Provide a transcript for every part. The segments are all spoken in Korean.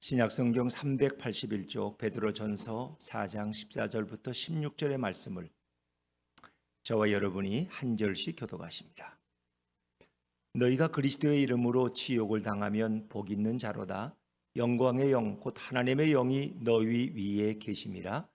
신약성경 381쪽 베드로전서 4장 14절부터 16절의 말씀을 저와 여러분이 한 절씩 교독하십니다. 너희가 그리스도의 이름으로 치욕을 당하면 복 있는 자로다. 영광의 영 곧 하나님의 영이 너희 위에 계심이라.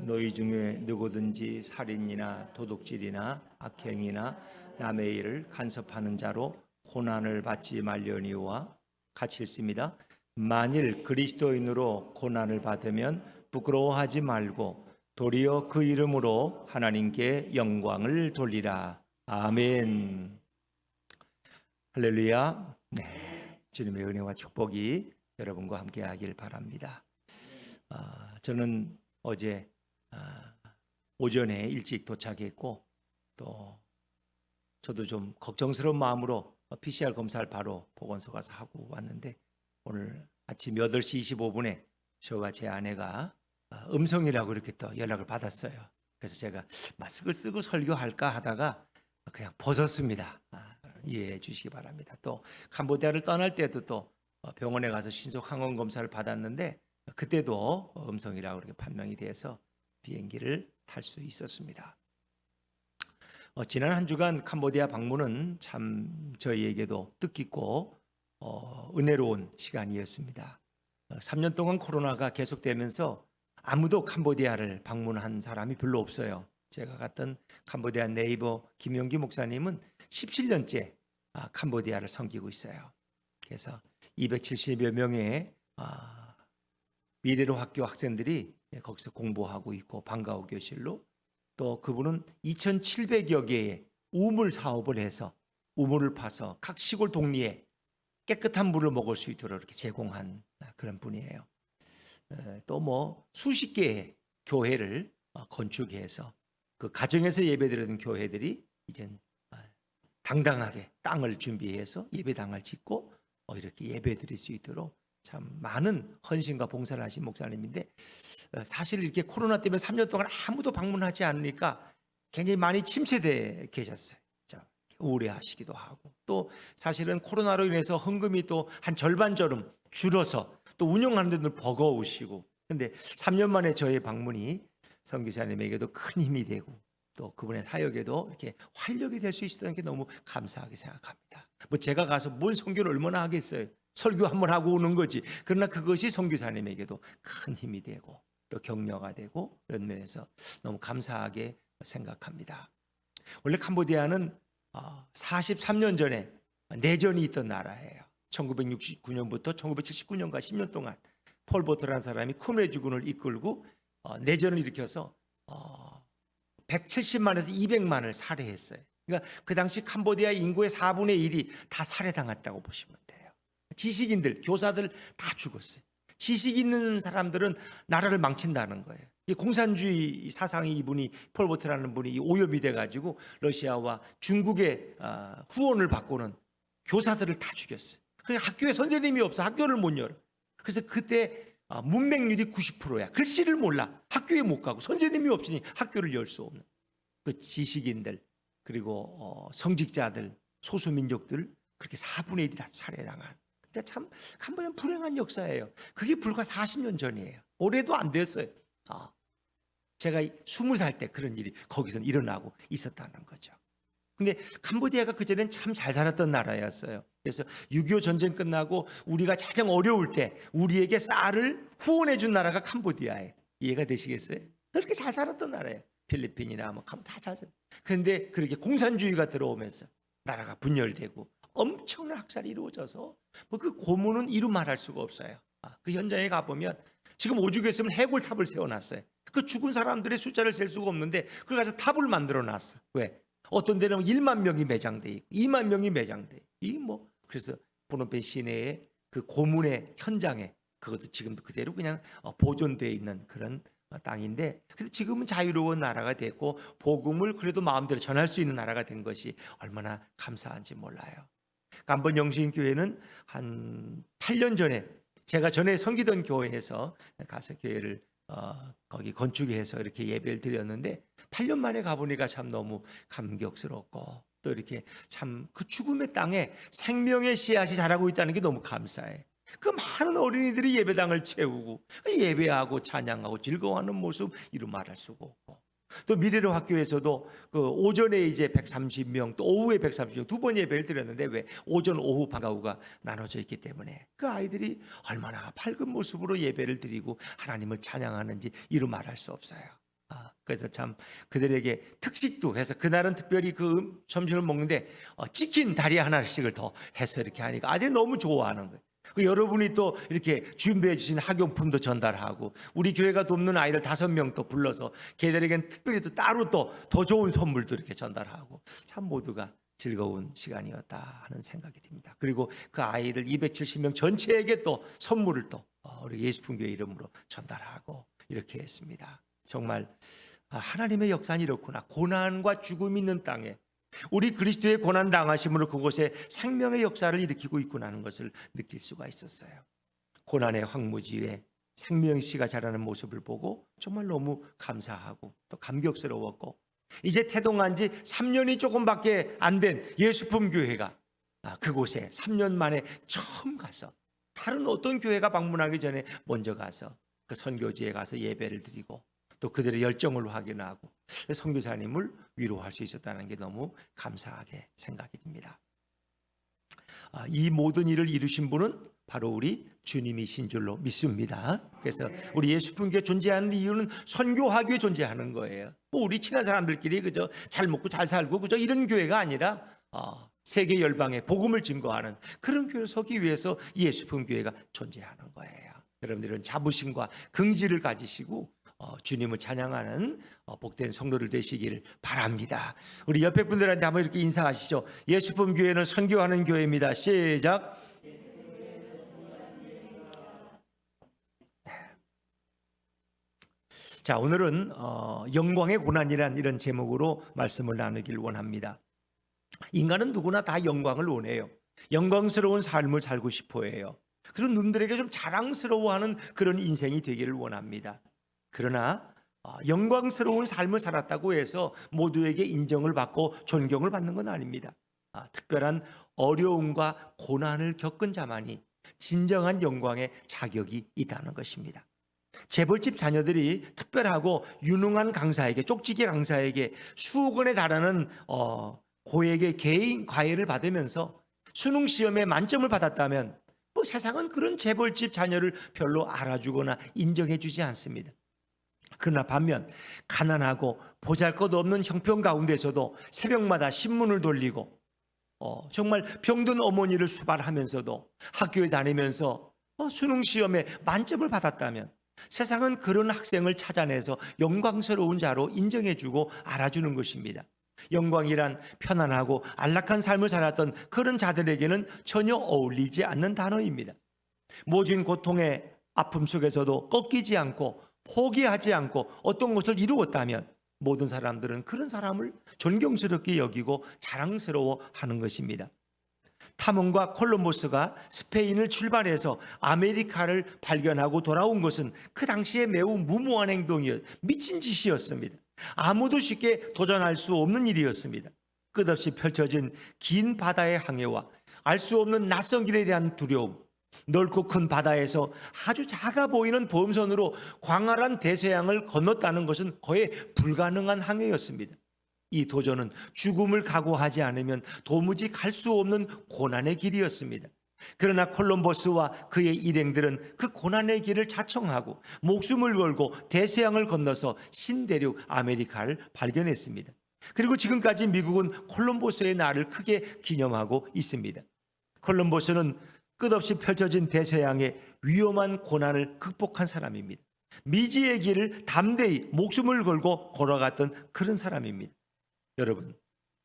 너희 중에 누구든지 살인이나 도둑질이나 악행이나 남의 일을 간섭하는 자로 고난을 받지 말려니와 같이 읽습니다. 만일 그리스도인으로 고난을 받으면 부끄러워하지 말고 도리어 그 이름으로 하나님께 영광을 돌리라. 아멘. 할렐루야. 네, 주님의 은혜와 축복이 여러분과 함께 하길 바랍니다. 저는 어제 오전에 일찍 도착했고 또 저도 좀 걱정스러운 마음으로 PCR 검사를 바로 보건소 가서 하고 왔는데 오늘 아침 8시 25분에 저와 제 아내가 음성이라고 이렇게 또 연락을 받았어요. 그래서 제가 마스크를 쓰고 설교할까 하다가 그냥 벗었습니다. 이해해 주시기 바랍니다. 또 캄보디아를 떠날 때도 또 병원에 가서 신속 항원 검사를 받았는데 그때도 음성이라고 이렇게 판명이 돼서 비행기를 탈 수 있었습니다. 지난 한 주간 캄보디아 방문은 참 저희에게도 뜻깊고 은혜로운 시간이었습니다. 3년 동안 코로나가 계속되면서 아무도 캄보디아를 방문한 사람이 별로 없어요. 제가 갔던 캄보디아 네이버 김용기 목사님은 17년째 캄보디아를 섬기고 있어요. 그래서 270여 명의 미래로 학교 학생들이 거기서 공부하고 있고 방과후 교실로 또 그분은 2,700여 개의 우물 사업을 해서 우물을 파서 각 시골 동리에 깨끗한 물을 먹을 수 있도록 이렇게 제공한 그런 분이에요. 또 수십 개의 교회를 건축해서 그 가정에서 예배드리는 교회들이 이젠 당당하게 땅을 준비해서 예배당을 짓고 이렇게 예배드릴 수 있도록 참 많은 헌신과 봉사를 하신 목사님인데 사실 이렇게 코로나 때문에 3년 동안 아무도 방문하지 않으니까 굉장히 많이 침체되어 계셨어요. 우울해하시기도 하고 또 사실은 코로나로 인해서 헌금이 또 한 절반처럼 줄어서 또 운영하는 데도 버거우시고 그런데 3년 만에 저의 방문이 선교사님에게도 큰 힘이 되고 또 그분의 사역에도 이렇게 활력이 될 수 있었던 게 너무 감사하게 생각합니다. 제가 가서 뭘 선교를 얼마나 하겠어요. 설교 한번 하고 오는 거지. 그러나 그것이 선교사님에게도 큰 힘이 되고 또 격려가 되고 이런 면에서 너무 감사하게 생각합니다. 원래 캄보디아는 43년 전에 내전이 있던 나라예요. 1969년부터 1979년까지 10년 동안 폴포트라는 사람이 쿠메 주군을 이끌고 내전을 일으켜서 170만에서 200만을 살해했어요. 그러니까 그 당시 캄보디아 인구의 4분의 1이 다 살해당했다고 보시면 돼요. 지식인들, 교사들 다 죽었어요. 지식 있는 사람들은 나라를 망친다는 거예요. 이 공산주의 사상이 이분이 폴포트라는 분이 오염이 돼가지고 러시아와 중국의 후원을 받고는 교사들을 다 죽였어요. 그러니까 학교에 선생님이 없어 학교를 못 열어. 그래서 그때 문맹률이 90%야. 글씨를 몰라. 학교에 못 가고 선생님이 없으니 학교를 열 수 없는 그 지식인들 그리고 성직자들 소수민족들 그렇게 4분의 1이 다 살해당한. 그러니까 참 캄보디아는 불행한 역사예요. 그게 불과 40년 전이에요. 올해도 안 됐어요. 제가 20살 때 그런 일이 거기서 일어나고 있었다는 거죠. 근데 캄보디아가 그전엔 참 잘 살았던 나라였어요. 그래서 6.25 전쟁 끝나고 우리가 가장 어려울 때 우리에게 쌀을 후원해 준 나라가 캄보디아예요. 이해가 되시겠어요? 그렇게 잘 살았던 나라예요. 필리핀이나 다 잘 살았어요. 그런데 그렇게 공산주의가 들어오면서 나라가 분열되고 엄청난 학살이 이루어져서 그 고문은 이루 말할 수가 없어요. 그 현장에 가보면 지금 오죽했으면 해골탑을 세워놨어요. 그 죽은 사람들의 숫자를 셀 수가 없는데 그걸 가서 탑을 만들어 놨어. 왜? 어떤 데는 1만 명이 매장돼 있고 2만 명이 매장돼 있고 그래서 프놈펜 시내의 그 고문의 현장에 그것도 지금도 그대로 그냥 보존되어 있는 그런 땅인데 그래서 지금은 자유로운 나라가 됐고 복음을 그래도 마음대로 전할 수 있는 나라가 된 것이 얼마나 감사한지 몰라요. 캄보디아 영신교회는 한 8년 전에 제가 전에 섬기던 교회에서 가서 교회를 거기 건축해서 이렇게 예배를 드렸는데 8년 만에 가보니까 참 너무 감격스럽고 또 이렇게 참 그 죽음의 땅에 생명의 씨앗이 자라고 있다는 게 너무 감사해. 그 많은 어린이들이 예배당을 채우고 예배하고 찬양하고 즐거워하는 모습 이루 말할 수가 없고, 또 미래로 학교에서도 그 오전에 이제 130명 또 오후에 130명 두 번 예배를 드렸는데, 왜 오전 오후 방과 후가 나눠져 있기 때문에 그 아이들이 얼마나 밝은 모습으로 예배를 드리고 하나님을 찬양하는지 이루 말할 수 없어요. 그래서 참 그들에게 특식도 해서 그날은 특별히 그 점심을 먹는데 치킨 다리 하나씩을 더 해서 이렇게 하니까 아이들이 너무 좋아하는 거예요. 여러분이 또 이렇게 준비해 주신 학용품도 전달하고, 우리 교회가 돕는 아이들 5명 또 불러서 걔들에겐 특별히 또 따로 또 더 좋은 선물도 이렇게 전달하고, 참 모두가 즐거운 시간이었다 하는 생각이 듭니다. 그리고 그 아이들 270명 전체에게 또 선물을 또 우리 예수품교회 이름으로 전달하고 이렇게 했습니다. 정말 하나님의 역사는 이렇구나. 고난과 죽음이 있는 땅에 우리 그리스도의 고난 당하심으로 그곳에 생명의 역사를 일으키고 있구나 하는 것을 느낄 수가 있었어요. 고난의 황무지에 생명씨가 자라는 모습을 보고 정말 너무 감사하고 또 감격스러웠고, 이제 태동한 지 3년이 조금밖에 안 된 예수품 교회가 그곳에 3년 만에 처음 가서, 다른 어떤 교회가 방문하기 전에 먼저 가서 그 선교지에 가서 예배를 드리고 또 그들의 열정을 확인하고 선교사님을 위로할 수 있었다는 게 너무 감사하게 생각이 듭니다. 이 모든 일을 이루신 분은 바로 우리 주님이신 줄로 믿습니다. 그래서 우리 예수품교회 존재하는 이유는 선교하기 위해 존재하는 거예요. 뭐 우리 친한 사람들끼리 그저 잘 먹고 잘 살고 그저 이런 교회가 아니라 세계 열방에 복음을 증거하는 그런 교회를 서기 위해서 예수품교회가 존재하는 거예요. 여러분들은 자부심과 긍지를 가지시고 주님을 찬양하는 복된 성도들 되시기를 바랍니다. 우리 옆에 분들한테 한번 이렇게 인사하시죠. 예수품 교회는 선교하는 교회입니다. 시작. 자, 오늘은 영광의 고난이란 이런 제목으로 말씀을 나누길 원합니다. 인간은 누구나 다 영광을 원해요. 영광스러운 삶을 살고 싶어 해요. 그런 놈들에게 좀 자랑스러워하는 그런 인생이 되기를 원합니다. 그러나 영광스러운 삶을 살았다고 해서 모두에게 인정을 받고 존경을 받는 건 아닙니다. 특별한 어려움과 고난을 겪은 자만이 진정한 영광의 자격이 있다는 것입니다. 재벌집 자녀들이 특별하고 유능한 강사에게, 쪽지기 강사에게 수억 원에 달하는 고액의 개인 과외를 받으면서 수능 시험에 만점을 받았다면 세상은 그런 재벌집 자녀를 별로 알아주거나 인정해주지 않습니다. 그러나 반면 가난하고 보잘것없는 형편 가운데서도 새벽마다 신문을 돌리고 정말 병든 어머니를 수발하면서도 학교에 다니면서 수능 시험에 만점을 받았다면 세상은 그런 학생을 찾아내서 영광스러운 자로 인정해주고 알아주는 것입니다. 영광이란 편안하고 안락한 삶을 살았던 그런 자들에게는 전혀 어울리지 않는 단어입니다. 모진 고통의 아픔 속에서도 꺾이지 않고 포기하지 않고 어떤 것을 이루었다면 모든 사람들은 그런 사람을 존경스럽게 여기고 자랑스러워하는 것입니다. 탐험가 콜럼버스가 스페인을 출발해서 아메리카를 발견하고 돌아온 것은 그 당시에 매우 무모한 행동이었, 미친 짓이었습니다. 아무도 쉽게 도전할 수 없는 일이었습니다. 끝없이 펼쳐진 긴 바다의 항해와 알 수 없는 낯선 길에 대한 두려움, 넓고 큰 바다에서 아주 작아 보이는 범선으로 광활한 대서양을 건넜다는 것은 거의 불가능한 항해였습니다. 이 도전은 죽음을 각오하지 않으면 도무지 갈 수 없는 고난의 길이었습니다. 그러나 콜럼버스와 그의 일행들은 그 고난의 길을 자청하고 목숨을 걸고 대서양을 건너서 신대륙 아메리카를 발견했습니다. 그리고 지금까지 미국은 콜럼버스의 날을 크게 기념하고 있습니다. 콜럼버스는 끝없이 펼쳐진 대서양의 위험한 고난을 극복한 사람입니다. 미지의 길을 담대히 목숨을 걸고 걸어갔던 그런 사람입니다. 여러분,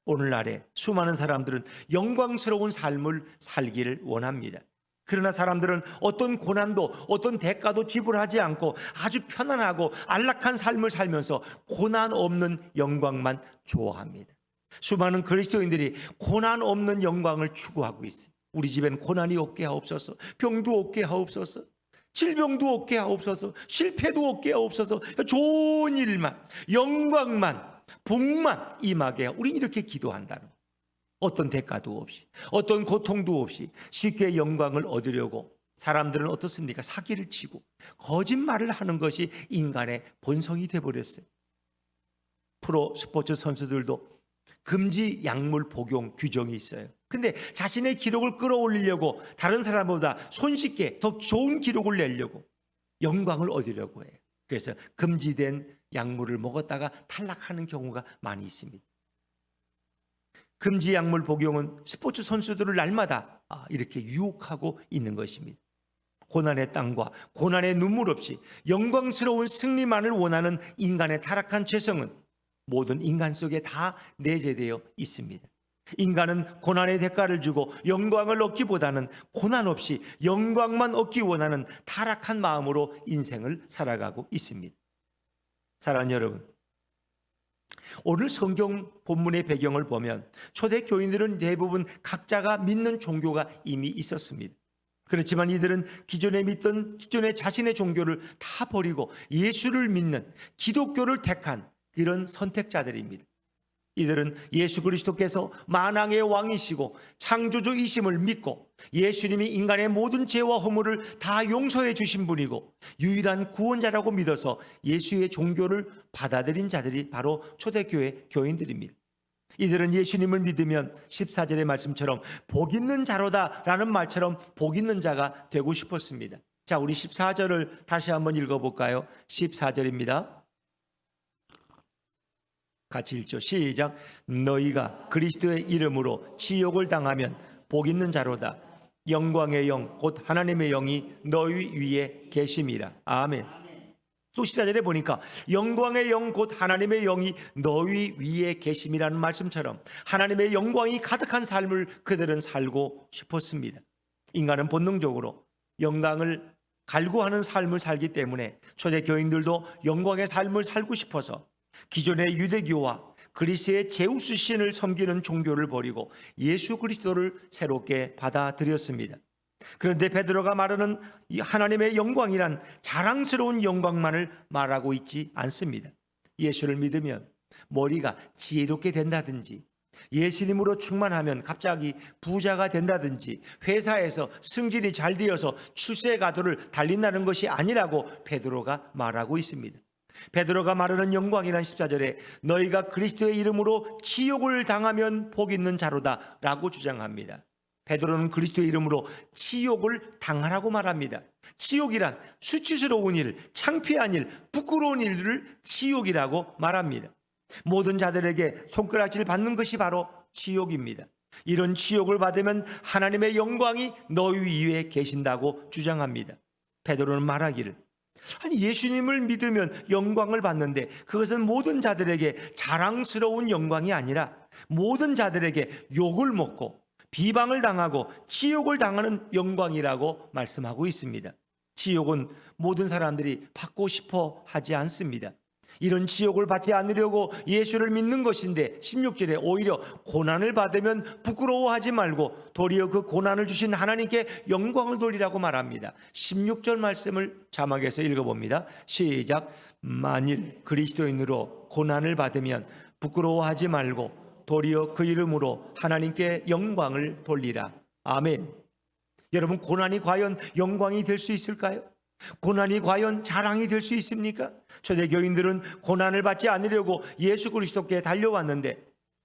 오늘날에 수많은 사람들은 영광스러운 삶을 살기를 원합니다. 그러나 사람들은 어떤 고난도 어떤 대가도 지불하지 않고 아주 편안하고 안락한 삶을 살면서 고난 없는 영광만 좋아합니다. 수많은 그리스도인들이 고난 없는 영광을 추구하고 있습니다. 우리 집엔 고난이 없게 하옵소서, 병도 없게 하옵소서, 질병도 없게 하옵소서, 실패도 없게 하옵소서, 좋은 일만, 영광만, 복만 임하게 우리는 이렇게 기도한다는 거예요. 어떤 대가도 없이, 어떤 고통도 없이 쉽게 영광을 얻으려고 사람들은 어떻습니까? 사기를 치고 거짓말을 하는 것이 인간의 본성이 되어버렸어요. 프로 스포츠 선수들도 금지 약물 복용 규정이 있어요. 근데 자신의 기록을 끌어올리려고 다른 사람보다 손쉽게 더 좋은 기록을 내려고 영광을 얻으려고 해요. 그래서 금지된 약물을 먹었다가 탈락하는 경우가 많이 있습니다. 금지 약물 복용은 스포츠 선수들을 날마다 이렇게 유혹하고 있는 것입니다. 고난의 땅과 고난의 눈물 없이 영광스러운 승리만을 원하는 인간의 타락한 죄성은 모든 인간 속에 다 내재되어 있습니다. 인간은 고난의 대가를 주고 영광을 얻기보다는 고난 없이 영광만 얻기 원하는 타락한 마음으로 인생을 살아가고 있습니다. 사랑하는 여러분, 오늘 성경 본문의 배경을 보면 초대 교인들은 대부분 각자가 믿는 종교가 이미 있었습니다. 그렇지만 이들은 기존에 믿던 기존의 자신의 종교를 다 버리고 예수를 믿는 기독교를 택한 이런 선택자들입니다. 이들은 예수 그리스도께서 만왕의 왕이시고 창조주이심을 믿고 예수님이 인간의 모든 죄와 허물을 다 용서해 주신 분이고 유일한 구원자라고 믿어서 예수의 종교를 받아들인 자들이 바로 초대교회 교인들입니다. 이들은 예수님을 믿으면 14절의 말씀처럼 복 있는 자로다라는 말처럼 복 있는 자가 되고 싶었습니다. 자, 우리 14절을 다시 한번 읽어볼까요? 14절입니다. 같이 읽죠. 시작. 너희가 그리스도의 이름으로 치욕을 당하면 복 있는 자로다. 영광의 영 곧 하나님의 영이 너희 위에 계심이라. 아멘. 또 14절에 보니까 영광의 영 곧 하나님의 영이 너희 위에 계심이라는 말씀처럼 하나님의 영광이 가득한 삶을 그들은 살고 싶었습니다. 인간은 본능적으로 영광을 갈구하는 삶을 살기 때문에 초대 교인들도 영광의 삶을 살고 싶어서 기존의 유대교와 그리스의 제우스 신을 섬기는 종교를 버리고 예수 그리스도를 새롭게 받아들였습니다. 그런데 베드로가 말하는 이 하나님의 영광이란 자랑스러운 영광만을 말하고 있지 않습니다. 예수를 믿으면 머리가 지혜롭게 된다든지 예수님으로 충만하면 갑자기 부자가 된다든지 회사에서 승진이 잘 되어서 출세 가도를 달린다는 것이 아니라고 베드로가 말하고 있습니다. 베드로가 말하는 영광이란 14절에 너희가 그리스도의 이름으로 치욕을 당하면 복 있는 자로다 라고 주장합니다. 베드로는 그리스도의 이름으로 치욕을 당하라고 말합니다. 치욕이란 수치스러운 일, 창피한 일, 부끄러운 일들을 치욕이라고 말합니다. 모든 자들에게 손가락질 받는 것이 바로 치욕입니다. 이런 치욕을 받으면 하나님의 영광이 너희 위에 계신다고 주장합니다. 베드로는 말하기를 아니 예수님을 믿으면 영광을 받는데 그것은 모든 자들에게 자랑스러운 영광이 아니라 모든 자들에게 욕을 먹고 비방을 당하고 치욕을 당하는 영광이라고 말씀하고 있습니다. 치욕은 모든 사람들이 받고 싶어 하지 않습니다. 이런 치욕을 받지 않으려고 예수를 믿는 것인데 16절에 오히려 고난을 받으면 부끄러워하지 말고 도리어 그 고난을 주신 하나님께 영광을 돌리라고 말합니다. 16절 말씀을 자막에서 읽어봅니다. 시작. 만일 그리스도인으로 고난을 받으면 부끄러워하지 말고 도리어 그 이름으로 하나님께 영광을 돌리라. 아멘. 여러분, 고난이 과연 영광이 될 수 있을까요? 고난이 과연 자랑이 될 수 있습니까? 초대 교인들은 고난을 받지 않으려고 예수 그리스도께 달려왔는데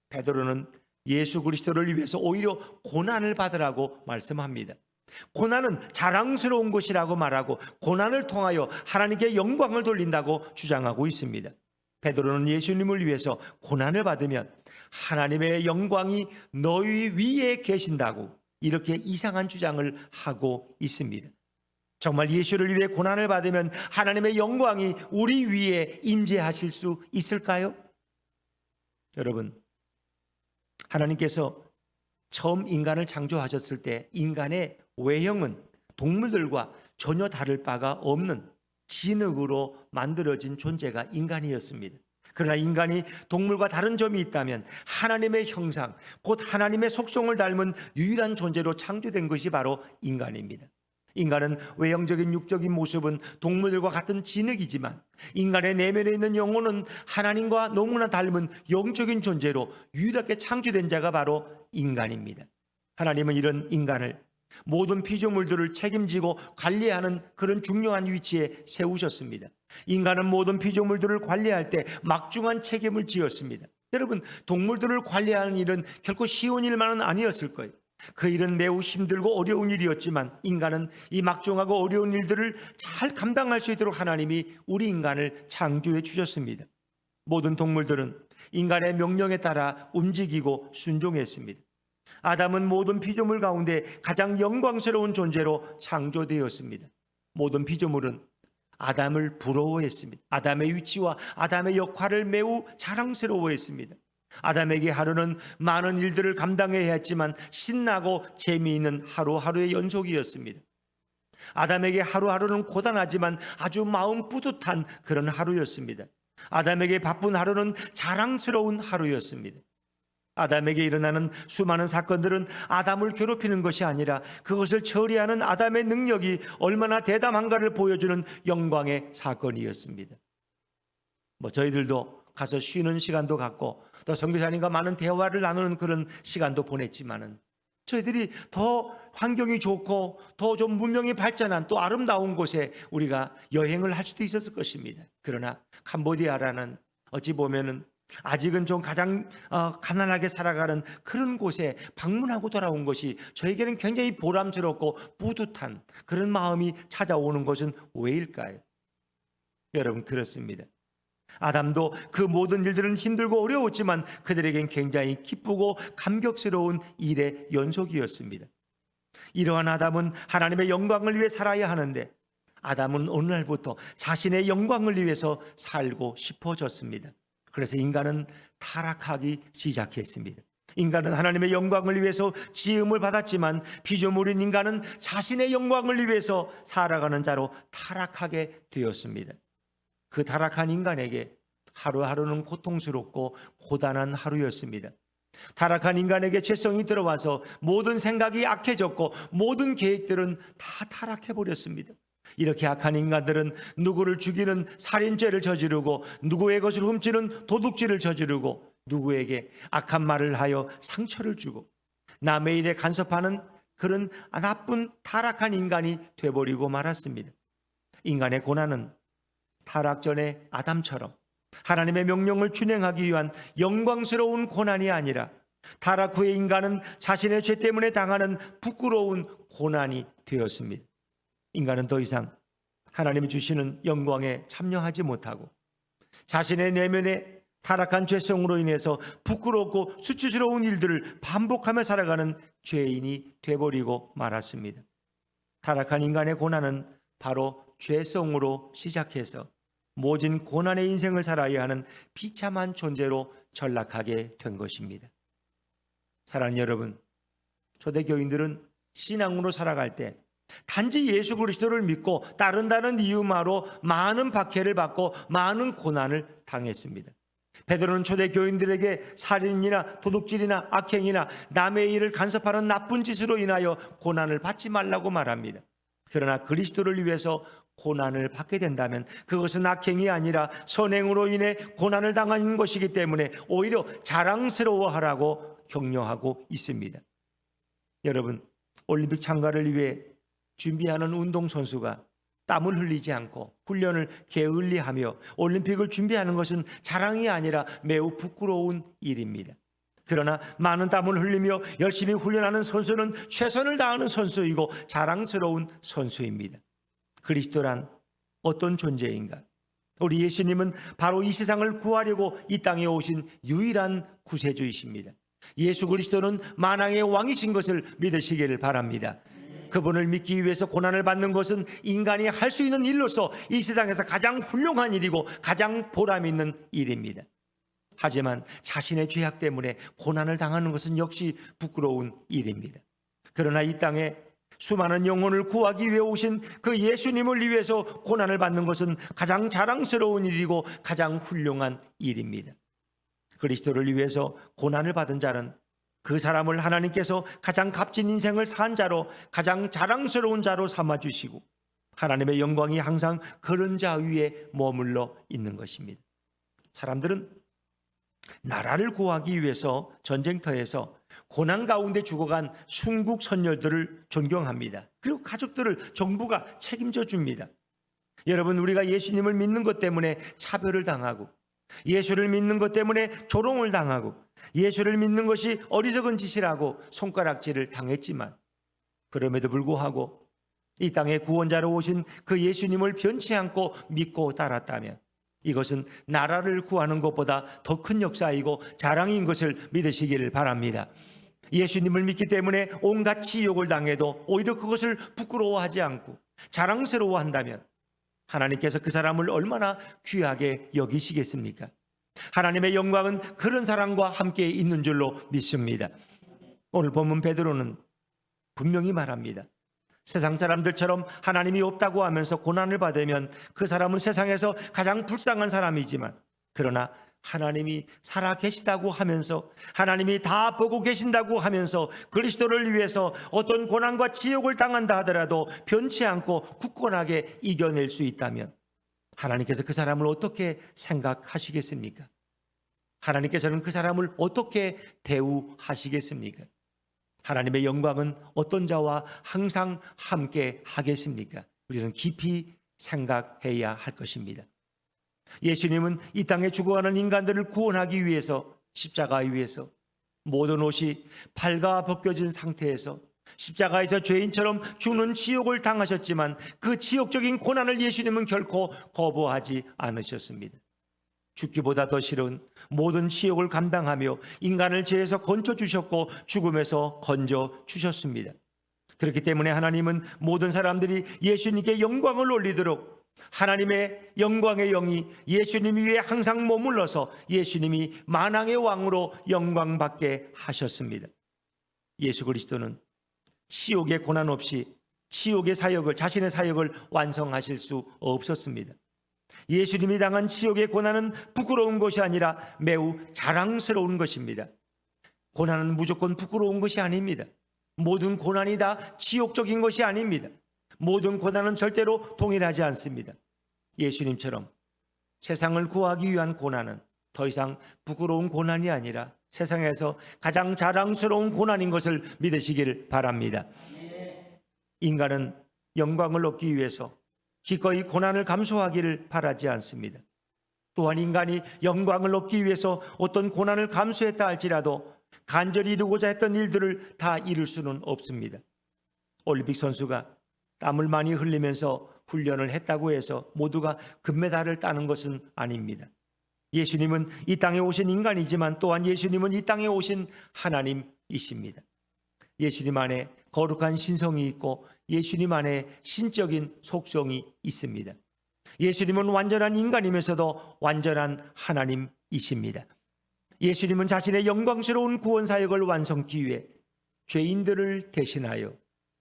베드로는 예수 그리스도를 위해서 오히려 고난을 받으라고 말씀합니다. 고난은 자랑스러운 것이라고 말하고 고난을 통하여 하나님께 영광을 돌린다고 주장하고 있습니다. 베드로는 예수님을 위해서 고난을 받으면 하나님의 영광이 너희 위에 계신다고 이렇게 이상한 주장을 하고 있습니다. 정말 예수를 위해 고난을 받으면 하나님의 영광이 우리 위에 임재하실 수 있을까요? 여러분, 하나님께서 처음 인간을 창조하셨을 때 인간의 외형은 동물들과 전혀 다를 바가 없는 진흙으로 만들어진 존재가 인간이었습니다. 그러나 인간이 동물과 다른 점이 있다면 하나님의 형상, 곧 하나님의 속성을 닮은 유일한 존재로 창조된 것이 바로 인간입니다. 인간은 외형적인 육적인 모습은 동물들과 같은 진흙이지만 인간의 내면에 있는 영혼은 하나님과 너무나 닮은 영적인 존재로 유일하게 창조된 자가 바로 인간입니다. 하나님은 이런 인간을 모든 피조물들을 책임지고 관리하는 그런 중요한 위치에 세우셨습니다. 인간은 모든 피조물들을 관리할 때 막중한 책임을 지었습니다. 여러분, 동물들을 관리하는 일은 결코 쉬운 일만은 아니었을 거예요. 그 일은 매우 힘들고 어려운 일이었지만 인간은 이 막중하고 어려운 일들을 잘 감당할 수 있도록 하나님이 우리 인간을 창조해 주셨습니다. 모든 동물들은 인간의 명령에 따라 움직이고 순종했습니다. 아담은 모든 피조물 가운데 가장 영광스러운 존재로 창조되었습니다. 모든 피조물은 아담을 부러워했습니다. 아담의 위치와 아담의 역할을 매우 자랑스러워했습니다. 아담에게 하루는 많은 일들을 감당해야 했지만 신나고 재미있는 하루하루의 연속이었습니다. 아담에게 하루하루는 고단하지만 아주 마음 뿌듯한 그런 하루였습니다. 아담에게 바쁜 하루는 자랑스러운 하루였습니다. 아담에게 일어나는 수많은 사건들은 아담을 괴롭히는 것이 아니라 그것을 처리하는 아담의 능력이 얼마나 대담한가를 보여주는 영광의 사건이었습니다. 저희들도 가서 쉬는 시간도 갖고 또 선교사님과 많은 대화를 나누는 그런 시간도 보냈지만은 저희들이 더 환경이 좋고 더 좀 문명이 발전한 또 아름다운 곳에 우리가 여행을 할 수도 있었을 것입니다. 그러나 캄보디아라는 어찌 보면은 아직은 좀 가장 가난하게 살아가는 그런 곳에 방문하고 돌아온 것이 저에게는 굉장히 보람스럽고 뿌듯한 그런 마음이 찾아오는 것은 왜일까요? 여러분, 그렇습니다. 아담도 그 모든 일들은 힘들고 어려웠지만 그들에겐 굉장히 기쁘고 감격스러운 일의 연속이었습니다. 이러한 아담은 하나님의 영광을 위해 살아야 하는데 아담은 어느 날부터 자신의 영광을 위해서 살고 싶어졌습니다. 그래서 인간은 타락하기 시작했습니다. 인간은 하나님의 영광을 위해서 지음을 받았지만 피조물인 인간은 자신의 영광을 위해서 살아가는 자로 타락하게 되었습니다. 그 타락한 인간에게 하루하루는 고통스럽고 고단한 하루였습니다. 타락한 인간에게 죄성이 들어와서 모든 생각이 악해졌고 모든 계획들은 다 타락해버렸습니다. 이렇게 악한 인간들은 누구를 죽이는 살인죄를 저지르고 누구의 것을 훔치는 도둑질을 저지르고 누구에게 악한 말을 하여 상처를 주고 남의 일에 간섭하는 그런 나쁜 타락한 인간이 되어버리고 말았습니다. 인간의 고난은 타락 전의 아담처럼 하나님의 명령을 준행하기 위한 영광스러운 고난이 아니라 타락 후의 인간은 자신의 죄 때문에 당하는 부끄러운 고난이 되었습니다. 인간은 더 이상 하나님이 주시는 영광에 참여하지 못하고 자신의 내면의 타락한 죄성으로 인해서 부끄럽고 수치스러운 일들을 반복하며 살아가는 죄인이 되어버리고 말았습니다. 타락한 인간의 고난은 바로 죄성으로 시작해서 모진 고난의 인생을 살아야 하는 비참한 존재로 전락하게 된 것입니다. 사랑하는 여러분, 초대교인들은 신앙으로 살아갈 때 단지 예수 그리스도를 믿고 따른다는 이유만으로 많은 박해를 받고 많은 고난을 당했습니다. 베드로는 초대교인들에게 살인이나 도둑질이나 악행이나 남의 일을 간섭하는 나쁜 짓으로 인하여 고난을 받지 말라고 말합니다. 그러나 그리스도를 위해서 고난을 받게 된다면 그것은 악행이 아니라 선행으로 인해 고난을 당하는 것이기 때문에 오히려 자랑스러워하라고 격려하고 있습니다. 여러분, 올림픽 참가를 위해 준비하는 운동선수가 땀을 흘리지 않고 훈련을 게을리하며 올림픽을 준비하는 것은 자랑이 아니라 매우 부끄러운 일입니다. 그러나 많은 땀을 흘리며 열심히 훈련하는 선수는 최선을 다하는 선수이고 자랑스러운 선수입니다. 그리스도란 어떤 존재인가? 우리 예수님은 바로 이 세상을 구하려고 이 땅에 오신 유일한 구세주이십니다. 예수 그리스도는 만왕의 왕이신 것을 믿으시기를 바랍니다. 그분을 믿기 위해서 고난을 받는 것은 인간이 할 수 있는 일로서 이 세상에서 가장 훌륭한 일이고 가장 보람 있는 일입니다. 하지만 자신의 죄악 때문에 고난을 당하는 것은 역시 부끄러운 일입니다. 그러나 이 땅에 수많은 영혼을 구하기 위해 오신 그 예수님을 위해서 고난을 받는 것은 가장 자랑스러운 일이고 가장 훌륭한 일입니다. 그리스도를 위해서 고난을 받은 자는 그 사람을 하나님께서 가장 값진 인생을 산 자로 가장 자랑스러운 자로 삼아주시고 하나님의 영광이 항상 그런 자 위에 머물러 있는 것입니다. 사람들은 나라를 구하기 위해서 전쟁터에서 고난 가운데 죽어간 순국 선열들을 존경합니다. 그리고 가족들을 정부가 책임져 줍니다. 여러분, 우리가 예수님을 믿는 것 때문에 차별을 당하고, 예수를 믿는 것 때문에 조롱을 당하고, 예수를 믿는 것이 어리석은 짓이라고 손가락질을 당했지만, 그럼에도 불구하고 이 땅에 구원자로 오신 그 예수님을 변치 않고 믿고 따랐다면 이것은 나라를 구하는 것보다 더 큰 역사이고 자랑인 것을 믿으시기를 바랍니다. 예수님을 믿기 때문에 온갖 치욕을 당해도 오히려 그것을 부끄러워하지 않고 자랑스러워한다면 하나님께서 그 사람을 얼마나 귀하게 여기시겠습니까? 하나님의 영광은 그런 사람과 함께 있는 줄로 믿습니다. 오늘 본문 베드로는 분명히 말합니다. 세상 사람들처럼 하나님이 없다고 하면서 고난을 받으면 그 사람은 세상에서 가장 불쌍한 사람이지만, 그러나 하나님이 살아 계시다고 하면서, 하나님이 다 보고 계신다고 하면서 그리스도를 위해서 어떤 고난과 지옥을 당한다 하더라도 변치 않고 굳건하게 이겨낼 수 있다면 하나님께서 그 사람을 어떻게 생각하시겠습니까? 하나님께서는 그 사람을 어떻게 대우하시겠습니까? 하나님의 영광은 어떤 자와 항상 함께 하겠습니까? 우리는 깊이 생각해야 할 것입니다. 예수님은 이 땅에 죽어가는 인간들을 구원하기 위해서 십자가 위에서 모든 옷이 발가 벗겨진 상태에서 십자가에서 죄인처럼 죽는 지옥을 당하셨지만 그 지옥적인 고난을 예수님은 결코 거부하지 않으셨습니다. 죽기보다 더 싫은 모든 지옥을 감당하며 인간을 죄에서 건져주셨고 죽음에서 건져주셨습니다. 그렇기 때문에 하나님은 모든 사람들이 예수님께 영광을 올리도록 하나님의 영광의 영이 예수님 위에 항상 머물러서 예수님이 만왕의 왕으로 영광받게 하셨습니다. 예수 그리스도는 지옥의 고난 없이 지옥의 사역을, 자신의 사역을 완성하실 수 없었습니다. 예수님이 당한 지옥의 고난은 부끄러운 것이 아니라 매우 자랑스러운 것입니다. 고난은 무조건 부끄러운 것이 아닙니다. 모든 고난이 다 지옥적인 것이 아닙니다. 모든 고난은 절대로 동일하지 않습니다. 예수님처럼 세상을 구하기 위한 고난은 더 이상 부끄러운 고난이 아니라 세상에서 가장 자랑스러운 고난인 것을 믿으시길 바랍니다. 인간은 영광을 얻기 위해서 기꺼이 고난을 감수하기를 바라지 않습니다. 또한 인간이 영광을 얻기 위해서 어떤 고난을 감수했다 할지라도 간절히 이루고자 했던 일들을 다 이룰 수는 없습니다. 올림픽 선수가 땀을 많이 흘리면서 훈련을 했다고 해서 모두가 금메달을 따는 것은 아닙니다. 예수님은 이 땅에 오신 인간이지만 또한 예수님은 이 땅에 오신 하나님이십니다. 예수님 안에 거룩한 신성이 있고 예수님 안에 신적인 속성이 있습니다. 예수님은 완전한 인간이면서도 완전한 하나님이십니다. 예수님은 자신의 영광스러운 구원 사역을 완성하기 위해 죄인들을 대신하여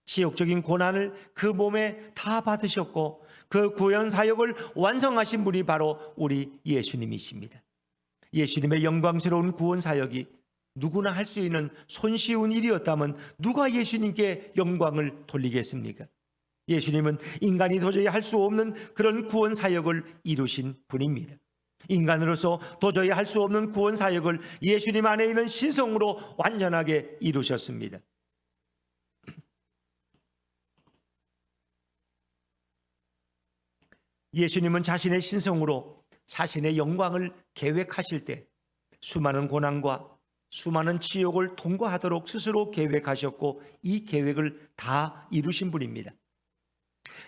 지옥적인 고난을 그 몸에 다 받으셨고 그 구원 사역을 완성하신 분이 바로 우리 예수님이십니다. 예수님의 영광스러운 구원 사역이 누구나 할 수 있는 손쉬운 일이었다면 누가 예수님께 영광을 돌리겠습니까? 예수님은 인간이 도저히 할 수 없는 그런 구원 사역을 이루신 분입니다. 인간으로서 도저히 할 수 없는 구원 사역을 예수님 안에 있는 신성으로 완전하게 이루셨습니다. 예수님은 자신의 신성으로 자신의 영광을 계획하실 때 수많은 고난과 수많은 지옥을 통과하도록 스스로 계획하셨고 이 계획을 다 이루신 분입니다.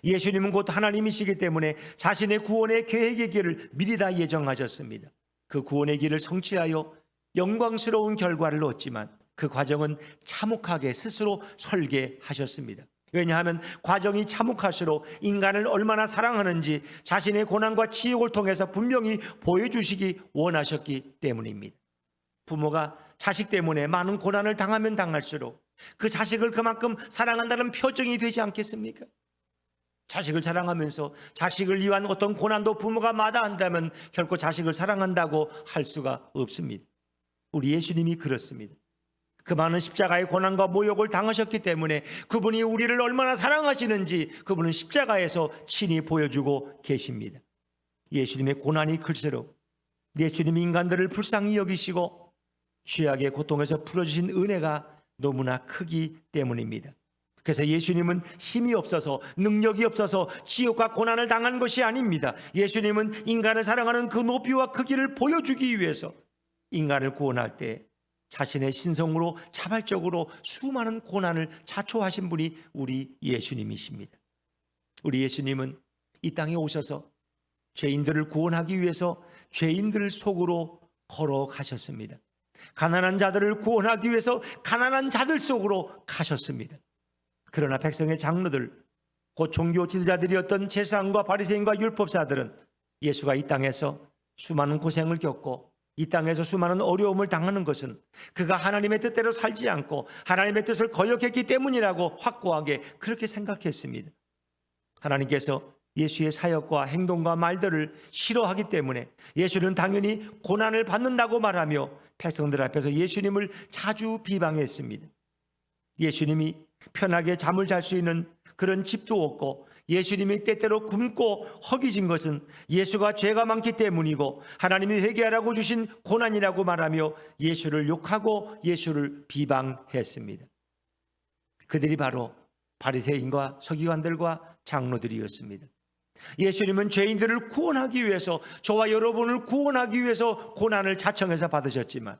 예수님은 곧 하나님이시기 때문에 자신의 구원의 계획의 길을 미리 다 예정하셨습니다. 그 구원의 길을 성취하여 영광스러운 결과를 얻지만 그 과정은 참혹하게 스스로 설계하셨습니다. 왜냐하면 과정이 참혹할수록 인간을 얼마나 사랑하는지 자신의 고난과 지옥을 통해서 분명히 보여주시기 원하셨기 때문입니다. 부모가 자식 때문에 많은 고난을 당하면 당할수록 그 자식을 그만큼 사랑한다는 표정이 되지 않겠습니까? 자식을 사랑하면서 자식을 위한 어떤 고난도 부모가 마다한다면 결코 자식을 사랑한다고 할 수가 없습니다. 우리 예수님이 그렇습니다. 그 많은 십자가의 고난과 모욕을 당하셨기 때문에 그분이 우리를 얼마나 사랑하시는지 그분은 십자가에서 친히 보여주고 계십니다. 예수님의 고난이 클수록 예수님이 인간들을 불쌍히 여기시고 죄악의 고통에서 풀어주신 은혜가 너무나 크기 때문입니다. 그래서 예수님은 힘이 없어서, 능력이 없어서 지옥과 고난을 당한 것이 아닙니다. 예수님은 인간을 사랑하는 그 높이와 크기를 보여주기 위해서 인간을 구원할 때 자신의 신성으로 자발적으로 수많은 고난을 자초하신 분이 우리 예수님이십니다. 우리 예수님은 이 땅에 오셔서 죄인들을 구원하기 위해서 죄인들 속으로 걸어가셨습니다. 가난한 자들을 구원하기 위해서 가난한 자들 속으로 가셨습니다. 그러나 백성의 장로들, 곧 종교 지도자들이었던 제사장과 바리새인과 율법사들은 예수가 이 땅에서 수많은 고생을 겪고 이 땅에서 수많은 어려움을 당하는 것은 그가 하나님의 뜻대로 살지 않고 하나님의 뜻을 거역했기 때문이라고 확고하게 그렇게 생각했습니다. 하나님께서 예수의 사역과 행동과 말들을 싫어하기 때문에 예수는 당연히 고난을 받는다고 말하며 백성들 앞에서 예수님을 자주 비방했습니다. 예수님이 편하게 잠을 잘 수 있는 그런 집도 없고 예수님이 때때로 굶고 허기진 것은 예수가 죄가 많기 때문이고 하나님이 회개하라고 주신 고난이라고 말하며 예수를 욕하고 예수를 비방했습니다. 그들이 바로 바리새인과 서기관들과 장로들이었습니다. 예수님은 죄인들을 구원하기 위해서, 저와 여러분을 구원하기 위해서 고난을 자청해서 받으셨지만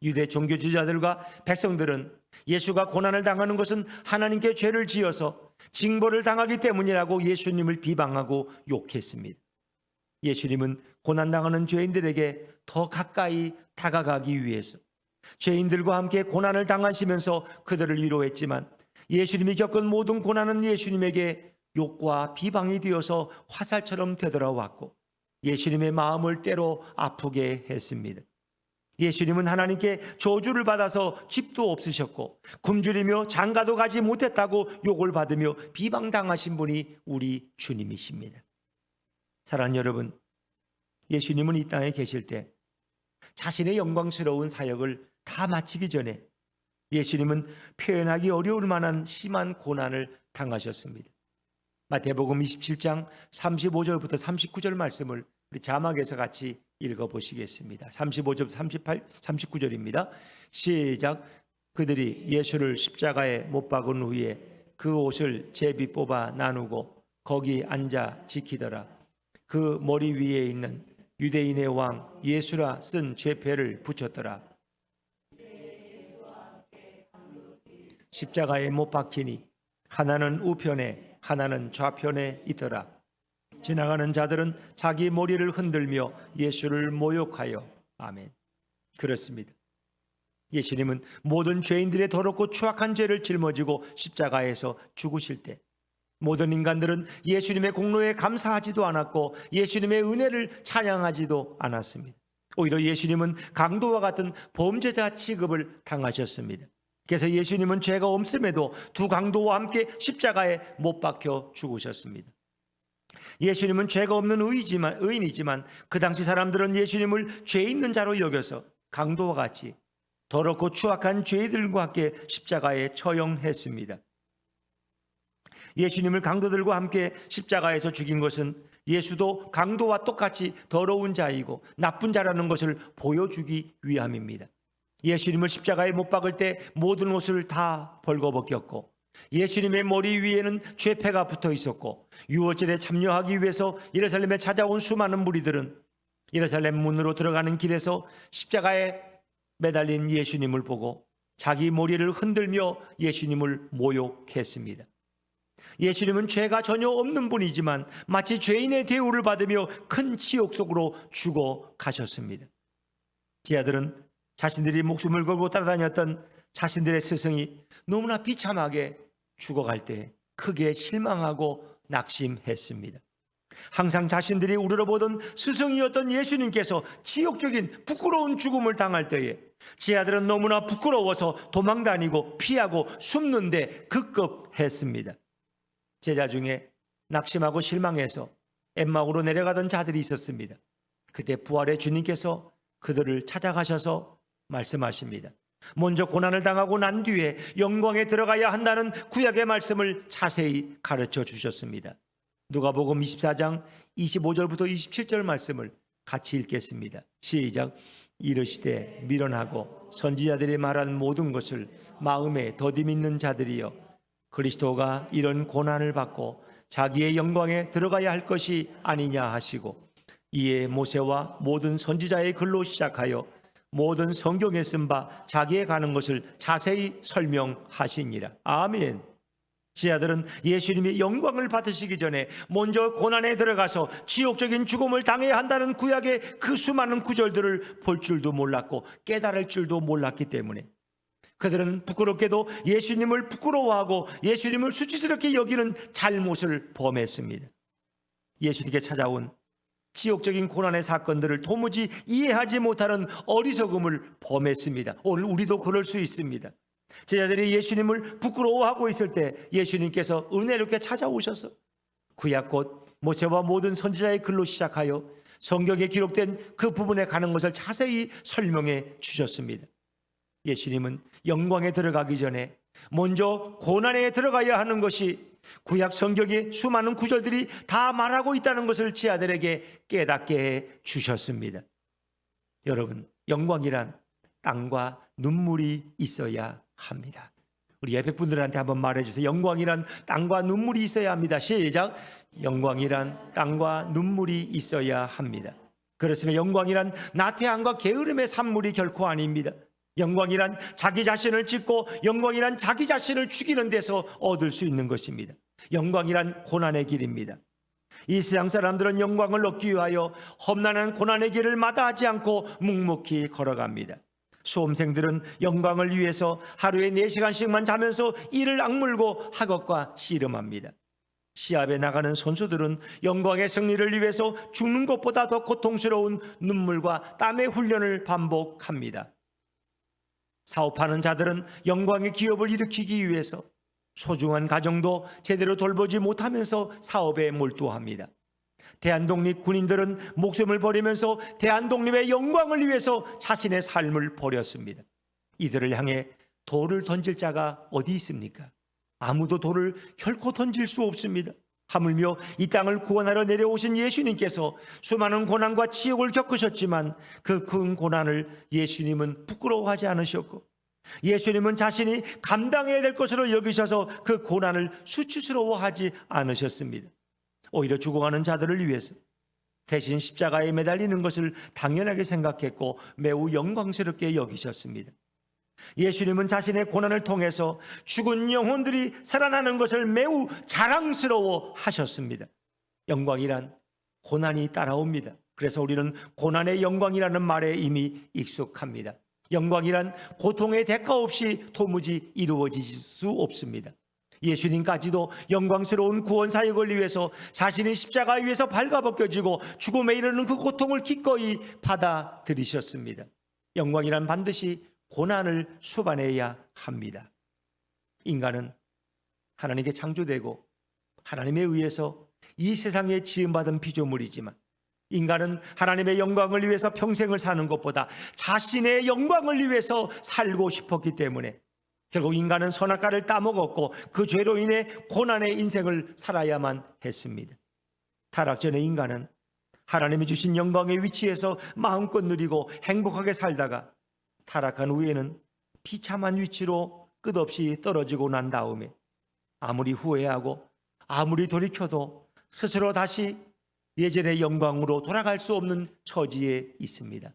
유대 종교 지도자들과 백성들은 예수가 고난을 당하는 것은 하나님께 죄를 지어서 징벌을 당하기 때문이라고 예수님을 비방하고 욕했습니다. 예수님은 고난당하는 죄인들에게 더 가까이 다가가기 위해서 죄인들과 함께 고난을 당하시면서 그들을 위로했지만 예수님이 겪은 모든 고난은 예수님에게 욕과 비방이 되어서 화살처럼 되돌아왔고 예수님의 마음을 때로 아프게 했습니다. 예수님은 하나님께 저주를 받아서 집도 없으셨고 굶주리며 장가도 가지 못했다고 욕을 받으며 비방당하신 분이 우리 주님이십니다. 사랑하는 여러분, 예수님은 이 땅에 계실 때 자신의 영광스러운 사역을 다 마치기 전에 예수님은 표현하기 어려울 만한 심한 고난을 당하셨습니다. 마태복음 27장 35절부터 39절 말씀을 우리 자막에서 같이 읽어보시겠습니다. 35절 39절입니다. 시작. 그들이 예수를 십자가에 못 박은 후에 그 옷을 제비 뽑아 나누고 거기 앉아 지키더라. 그 머리 위에 있는 유대인의 왕 예수라 쓴 죄패를 붙였더라. 십자가에 못 박히니 하나는 우편에 하나는 좌편에 있더라. 지나가는 자들은 자기 머리를 흔들며 예수를 모욕하여 아멘. 그렇습니다. 예수님은 모든 죄인들의 더럽고 추악한 죄를 짊어지고 십자가에서 죽으실 때 모든 인간들은 예수님의 공로에 감사하지도 않았고 예수님의 은혜를 찬양하지도 않았습니다. 오히려 예수님은 강도와 같은 범죄자 취급을 당하셨습니다. 그래서 예수님은 죄가 없음에도 두 강도와 함께 십자가에 못 박혀 죽으셨습니다. 예수님은 죄가 없는 의인이지만 그 당시 사람들은 예수님을 죄 있는 자로 여겨서 강도와 같이 더럽고 추악한 죄들과 함께 십자가에 처형했습니다. 예수님을 강도들과 함께 십자가에서 죽인 것은 예수도 강도와 똑같이 더러운 자이고 나쁜 자라는 것을 보여주기 위함입니다. 예수님을 십자가에 못 박을 때 모든 옷을 다 벌거벗겼고 예수님의 머리 위에는 죄패가 붙어 있었고 유월절에 참여하기 위해서 예루살렘에 찾아온 수많은 무리들은 예루살렘 문으로 들어가는 길에서 십자가에 매달린 예수님을 보고 자기 머리를 흔들며 예수님을 모욕했습니다. 예수님은 죄가 전혀 없는 분이지만 마치 죄인의 대우를 받으며 큰 지옥 속으로 죽어 가셨습니다. 제자들은 자신들이 목숨을 걸고 따라다녔던 자신들의 스승이 너무나 비참하게 죽어갈 때 크게 실망하고 낙심했습니다. 항상 자신들이 우러러보던 스승이었던 예수님께서 지옥적인 부끄러운 죽음을 당할 때에 제자들은 너무나 부끄러워서 도망다니고 피하고 숨는데 급급했습니다. 제자 중에 낙심하고 실망해서 엠마오로 내려가던 자들이 있었습니다. 그때 부활의 주님께서 그들을 찾아가셔서 말씀하십니다. 먼저 고난을 당하고 난 뒤에 영광에 들어가야 한다는 구약의 말씀을 자세히 가르쳐 주셨습니다. 누가복음 24장 25절부터 27절 말씀을 같이 읽겠습니다. 시작. 이르시되 미련하고 선지자들이 말한 모든 것을 마음에 더디 믿는 자들이여, 그리스도가 이런 고난을 받고 자기의 영광에 들어가야 할 것이 아니냐 하시고, 이에 모세와 모든 선지자의 글로 시작하여 모든 성경에 쓴 바 자기의 가는 것을 자세히 설명하시니라. 아멘. 제자들은 예수님이 영광을 받으시기 전에 먼저 고난에 들어가서 지옥적인 죽음을 당해야 한다는 구약의 그 수많은 구절들을 볼 줄도 몰랐고 깨달을 줄도 몰랐기 때문에 그들은 부끄럽게도 예수님을 부끄러워하고 예수님을 수치스럽게 여기는 잘못을 범했습니다. 예수님께 찾아온 지옥적인 고난의 사건들을 도무지 이해하지 못하는 어리석음을 범했습니다. 오늘 우리도 그럴 수 있습니다. 제자들이 예수님을 부끄러워하고 있을 때 예수님께서 은혜롭게 찾아오셔서 구약 곧 모세와 모든 선지자의 글로 시작하여 성경에 기록된 그 부분에 가는 것을 자세히 설명해 주셨습니다. 예수님은 영광에 들어가기 전에 먼저 고난에 들어가야 하는 것이 구약 성경의 수많은 구절들이 다 말하고 있다는 것을 제자들에게 깨닫게 해 주셨습니다. 여러분, 영광이란 땀과 눈물이 있어야 합니다. 우리 예배분들한테 한번 말해주세요. 영광이란 땀과 눈물이 있어야 합니다. 시작. 영광이란 땀과 눈물이 있어야 합니다. 그렇으면 영광이란 나태함과 게으름의 산물이 결코 아닙니다. 영광이란 자기 자신을 찢고 영광이란 자기 자신을 죽이는 데서 얻을 수 있는 것입니다. 영광이란 고난의 길입니다. 이 세상 사람들은 영광을 얻기 위하여 험난한 고난의 길을 마다하지 않고 묵묵히 걸어갑니다. 수험생들은 영광을 위해서 하루에 4시간씩만 자면서 이를 악물고 학업과 씨름합니다. 시합에 나가는 선수들은 영광의 승리를 위해서 죽는 것보다 더 고통스러운 눈물과 땀의 훈련을 반복합니다. 사업하는 자들은 영광의 기업을 일으키기 위해서 소중한 가정도 제대로 돌보지 못하면서 사업에 몰두합니다. 대한독립 군인들은 목숨을 버리면서 대한독립의 영광을 위해서 자신의 삶을 버렸습니다. 이들을 향해 돌을 던질 자가 어디 있습니까? 아무도 돌을 결코 던질 수 없습니다. 하물며 이 땅을 구원하러 내려오신 예수님께서 수많은 고난과 치욕을 겪으셨지만 그 큰 고난을 예수님은 부끄러워하지 않으셨고 예수님은 자신이 감당해야 될 것으로 여기셔서 그 고난을 수치스러워하지 않으셨습니다. 오히려 죽어가는 자들을 위해서 대신 십자가에 매달리는 것을 당연하게 생각했고 매우 영광스럽게 여기셨습니다. 예수님은 자신의 고난을 통해서 죽은 영혼들이 살아나는 것을 매우 자랑스러워 하셨습니다. 영광이란 고난이 따라옵니다. 그래서 우리는 고난의 영광이라는 말에 이미 익숙합니다. 영광이란 고통의 대가 없이 도무지 이루어질 수 없습니다. 예수님까지도 영광스러운 구원 사역을 위해서 자신이 십자가 위에서 발가벗겨지고 죽음에 이르는 그 고통을 기꺼이 받아들이셨습니다. 영광이란 반드시 고난을 수반해야 합니다. 인간은 하나님께 창조되고 하나님에 의해서 이 세상에 지음받은 피조물이지만 인간은 하나님의 영광을 위해서 평생을 사는 것보다 자신의 영광을 위해서 살고 싶었기 때문에 결국 인간은 선악과를 따먹었고 그 죄로 인해 고난의 인생을 살아야만 했습니다. 타락 전에 인간은 하나님이 주신 영광의 위치에서 마음껏 누리고 행복하게 살다가 타락한 후에는 비참한 위치로 끝없이 떨어지고 난 다음에 아무리 후회하고 아무리 돌이켜도 스스로 다시 예전의 영광으로 돌아갈 수 없는 처지에 있습니다.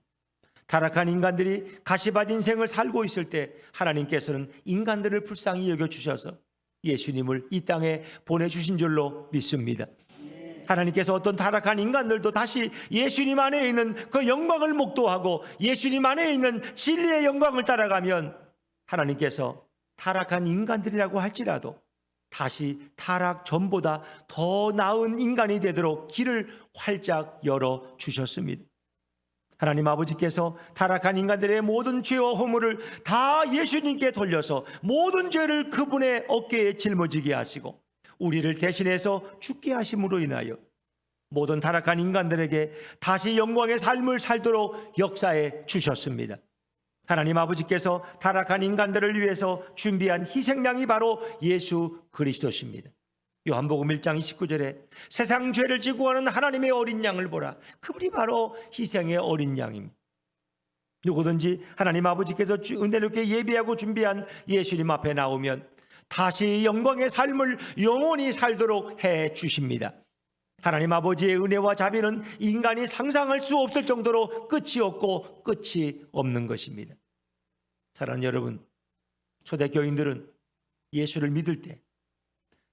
타락한 인간들이 가시밭 인생을 살고 있을 때 하나님께서는 인간들을 불쌍히 여겨주셔서 예수님을 이 땅에 보내주신 줄로 믿습니다. 하나님께서 어떤 타락한 인간들도 다시 예수님 안에 있는 그 영광을 목도하고 예수님 안에 있는 진리의 영광을 따라가면 하나님께서 타락한 인간들이라고 할지라도 다시 타락 전보다 더 나은 인간이 되도록 길을 활짝 열어 주셨습니다. 하나님 아버지께서 타락한 인간들의 모든 죄와 허물을 다 예수님께 돌려서 모든 죄를 그분의 어깨에 짊어지게 하시고 우리를 대신해서 죽게 하심으로 인하여 모든 타락한 인간들에게 다시 영광의 삶을 살도록 역사해 주셨습니다. 하나님 아버지께서 타락한 인간들을 위해서 준비한 희생양이 바로 예수 그리스도십니다. 요한복음 1장 29절에 세상 죄를 지고 가는 하나님의 어린 양을 보라. 그분이 바로 희생의 어린 양입니다. 누구든지 하나님 아버지께서 은혜롭게 예비하고 준비한 예수님 앞에 나오면 다시 영광의 삶을 영원히 살도록 해 주십니다. 하나님 아버지의 은혜와 자비는 인간이 상상할 수 없을 정도로 끝이 없고 끝이 없는 것입니다. 사랑하는 여러분, 초대교인들은 예수를 믿을 때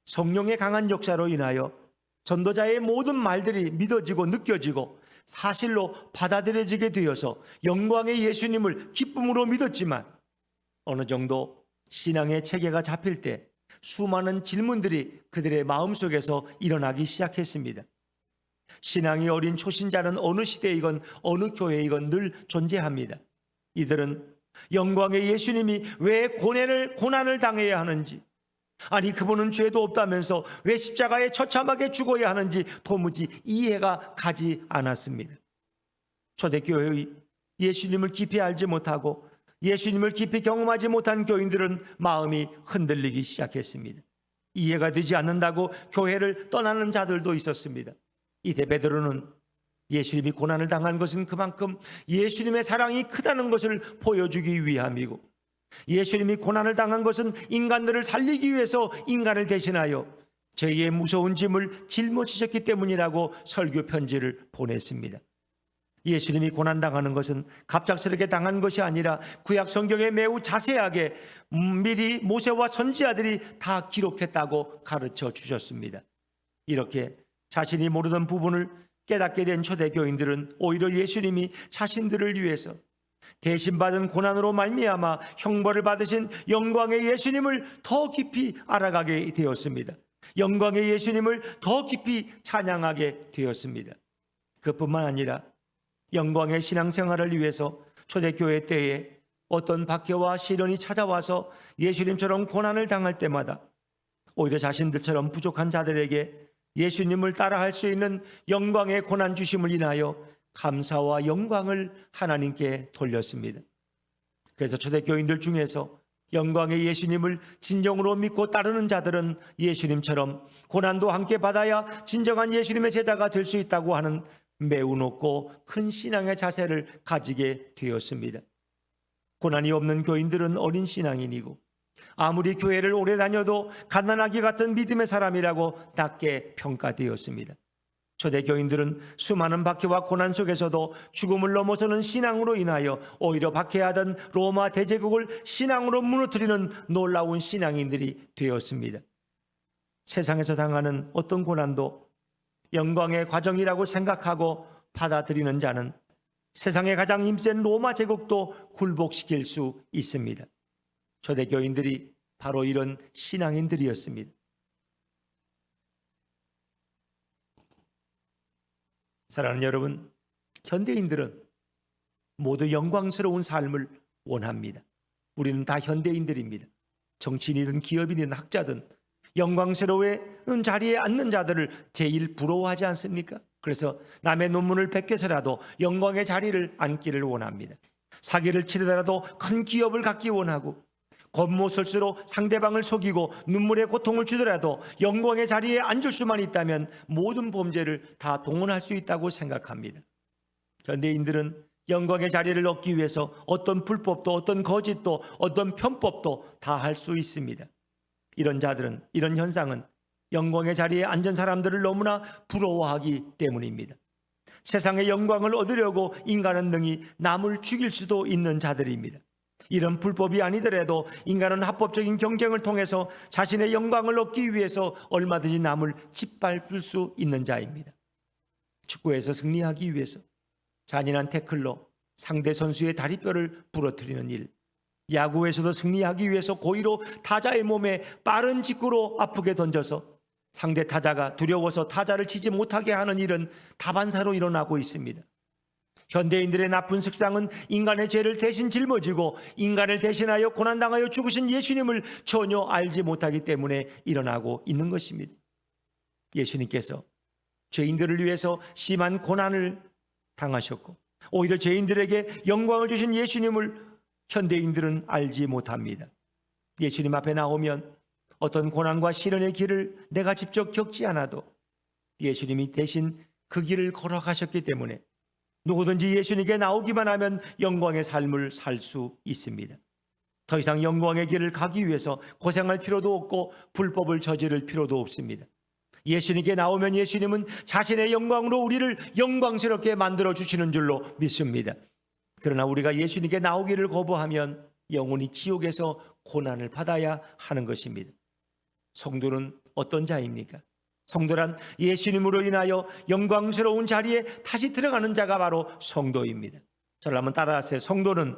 성령의 강한 역사로 인하여 전도자의 모든 말들이 믿어지고 느껴지고 사실로 받아들여지게 되어서 영광의 예수님을 기쁨으로 믿었지만 어느 정도 신앙의 체계가 잡힐 때 수많은 질문들이 그들의 마음속에서 일어나기 시작했습니다. 신앙이 어린 초신자는 어느 시대이건 어느 교회이건 늘 존재합니다. 이들은 영광의 예수님이 왜 고난을 당해야 하는지, 아니 그분은 죄도 없다면서 왜 십자가에 처참하게 죽어야 하는지 도무지 이해가 가지 않았습니다. 초대교회의 예수님을 깊이 알지 못하고 예수님을 깊이 경험하지 못한 교인들은 마음이 흔들리기 시작했습니다. 이해가 되지 않는다고 교회를 떠나는 자들도 있었습니다. 이때 베드로는 예수님이 고난을 당한 것은 그만큼 예수님의 사랑이 크다는 것을 보여주기 위함이고, 예수님이 고난을 당한 것은 인간들을 살리기 위해서 인간을 대신하여 죄의 무서운 짐을 짊어지셨기 때문이라고 설교 편지를 보냈습니다. 예수님이 고난당하는 것은 갑작스럽게 당한 것이 아니라 구약 성경에 매우 자세하게 미리 모세와 선지자들이 다 기록했다고 가르쳐 주셨습니다. 이렇게 자신이 모르던 부분을 깨닫게 된 초대교인들은 오히려 예수님이 자신들을 위해서 대신 받은 고난으로 말미암아 형벌을 받으신 영광의 예수님을 더 깊이 알아가게 되었습니다. 영광의 예수님을 더 깊이 찬양하게 되었습니다. 그뿐만 아니라 영광의 신앙생활을 위해서 초대교회 때에 어떤 박해와 시련이 찾아와서 예수님처럼 고난을 당할 때마다 오히려 자신들처럼 부족한 자들에게 예수님을 따라할 수 있는 영광의 고난 주심을 인하여 감사와 영광을 하나님께 돌렸습니다. 그래서 초대교인들 중에서 영광의 예수님을 진정으로 믿고 따르는 자들은 예수님처럼 고난도 함께 받아야 진정한 예수님의 제자가 될 수 있다고 하는 매우 높고 큰 신앙의 자세를 가지게 되었습니다. 고난이 없는 교인들은 어린 신앙인이고 아무리 교회를 오래 다녀도 갓난아기 같은 믿음의 사람이라고 낮게 평가되었습니다. 초대교인들은 수많은 박해와 고난 속에서도 죽음을 넘어서는 신앙으로 인하여 오히려 박해하던 로마 대제국을 신앙으로 무너뜨리는 놀라운 신앙인들이 되었습니다. 세상에서 당하는 어떤 고난도 영광의 과정이라고 생각하고 받아들이는 자는 세상에 가장 힘센 로마 제국도 굴복시킬 수 있습니다. 초대교인들이 바로 이런 신앙인들이었습니다. 사랑하는 여러분, 현대인들은 모두 영광스러운 삶을 원합니다. 우리는 다 현대인들입니다. 정치인이든 기업인이든 학자든 영광스러운 자리에 앉는 자들을 제일 부러워하지 않습니까? 그래서 남의 논문을 베껴서라도 영광의 자리를 앉기를 원합니다. 사기를 치르더라도 큰 기업을 갖기 원하고, 겉모술수로 상대방을 속이고 눈물의 고통을 주더라도 영광의 자리에 앉을 수만 있다면 모든 범죄를 다 동원할 수 있다고 생각합니다. 현대인들은 영광의 자리를 얻기 위해서 어떤 불법도 어떤 거짓도 어떤 편법도 다 할 수 있습니다. 이런 자들은, 이런 현상은 영광의 자리에 앉은 사람들을 너무나 부러워하기 때문입니다. 세상의 영광을 얻으려고 인간은 능히 남을 죽일 수도 있는 자들입니다. 이런 불법이 아니더라도 인간은 합법적인 경쟁을 통해서 자신의 영광을 얻기 위해서 얼마든지 남을 짓밟을 수 있는 자입니다. 축구에서 승리하기 위해서 잔인한 태클로 상대 선수의 다리뼈를 부러뜨리는 일, 야구에서도 승리하기 위해서 고의로 타자의 몸에 빠른 직구로 아프게 던져서 상대 타자가 두려워서 타자를 치지 못하게 하는 일은 다반사로 일어나고 있습니다. 현대인들의 나쁜 습성은 인간의 죄를 대신 짊어지고 인간을 대신하여 고난당하여 죽으신 예수님을 전혀 알지 못하기 때문에 일어나고 있는 것입니다. 예수님께서 죄인들을 위해서 심한 고난을 당하셨고 오히려 죄인들에게 영광을 주신 예수님을 현대인들은 알지 못합니다. 예수님 앞에 나오면 어떤 고난과 시련의 길을 내가 직접 겪지 않아도 예수님이 대신 그 길을 걸어가셨기 때문에 누구든지 예수님께 나오기만 하면 영광의 삶을 살 수 있습니다. 더 이상 영광의 길을 가기 위해서 고생할 필요도 없고 불법을 저지를 필요도 없습니다. 예수님께 나오면 예수님은 자신의 영광으로 우리를 영광스럽게 만들어 주시는 줄로 믿습니다. 그러나 우리가 예수님께 나오기를 거부하면 영원히 지옥에서 고난을 받아야 하는 것입니다. 성도는 어떤 자입니까? 성도란 예수님으로 인하여 영광스러운 자리에 다시 들어가는 자가 바로 성도입니다. 저를 한번 따라하세요. 성도는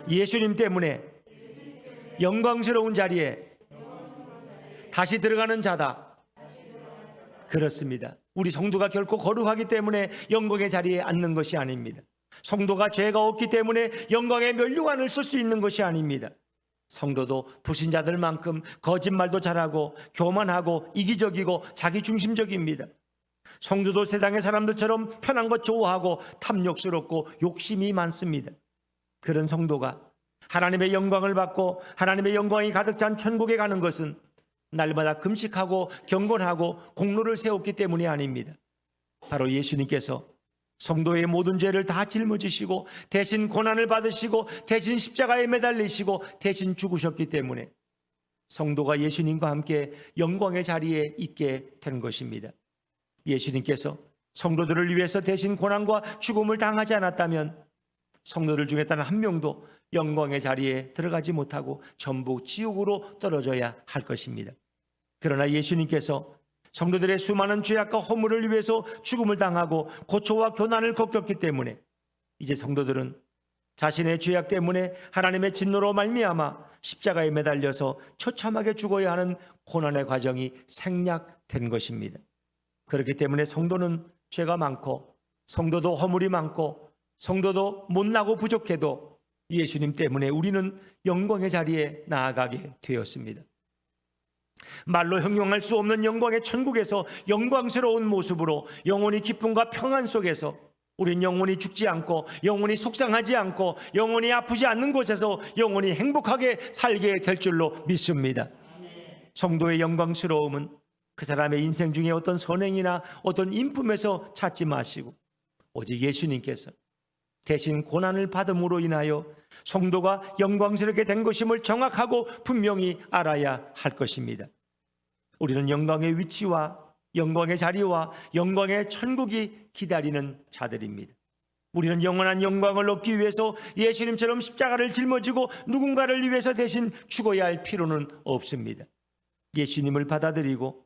예수님 때문에 영광스러운 자리에 다시 들어가는 자다. 그렇습니다. 우리 성도가 결코 거룩하기 때문에 영광의 자리에 앉는 것이 아닙니다. 성도가 죄가 없기 때문에 영광의 면류관을 쓸 수 있는 것이 아닙니다. 성도도 불신자들만큼 거짓말도 잘하고 교만하고 이기적이고 자기중심적입니다. 성도도 세상의 사람들처럼 편한 것 좋아하고 탐욕스럽고 욕심이 많습니다. 그런 성도가 하나님의 영광을 받고 하나님의 영광이 가득 찬 천국에 가는 것은 날마다 금식하고 경건하고 공로를 세웠기 때문이 아닙니다. 바로 예수님께서 성도의 모든 죄를 다 짊어지시고 대신 고난을 받으시고 대신 십자가에 매달리시고 대신 죽으셨기 때문에 성도가 예수님과 함께 영광의 자리에 있게 된 것입니다. 예수님께서 성도들을 위해서 대신 고난과 죽음을 당하지 않았다면 성도들 중에 단 한 명도 영광의 자리에 들어가지 못하고 전부 지옥으로 떨어져야 할 것입니다. 그러나 예수님께서 성도들의 수많은 죄악과 허물을 위해서 죽음을 당하고 고초와 고난을 겪었기 때문에 이제 성도들은 자신의 죄악 때문에 하나님의 진노로 말미암아 십자가에 매달려서 처참하게 죽어야 하는 고난의 과정이 생략된 것입니다. 그렇기 때문에 성도는 죄가 많고 성도도 허물이 많고 성도도 못나고 부족해도 예수님 때문에 우리는 영광의 자리에 나아가게 되었습니다. 말로 형용할 수 없는 영광의 천국에서 영광스러운 모습으로 영원히 기쁨과 평안 속에서 우린 영원히 죽지 않고 영원히 속상하지 않고 영원히 아프지 않는 곳에서 영원히 행복하게 살게 될 줄로 믿습니다. 성도의 영광스러움은 그 사람의 인생 중에 어떤 선행이나 어떤 인품에서 찾지 마시고 오직 예수님께서 대신 고난을 받음으로 인하여 성도가 영광스럽게 된 것임을 정확하고 분명히 알아야 할 것입니다. 우리는 영광의 위치와 영광의 자리와 영광의 천국이 기다리는 자들입니다. 우리는 영원한 영광을 얻기 위해서 예수님처럼 십자가를 짊어지고 누군가를 위해서 대신 죽어야 할 필요는 없습니다. 예수님을 받아들이고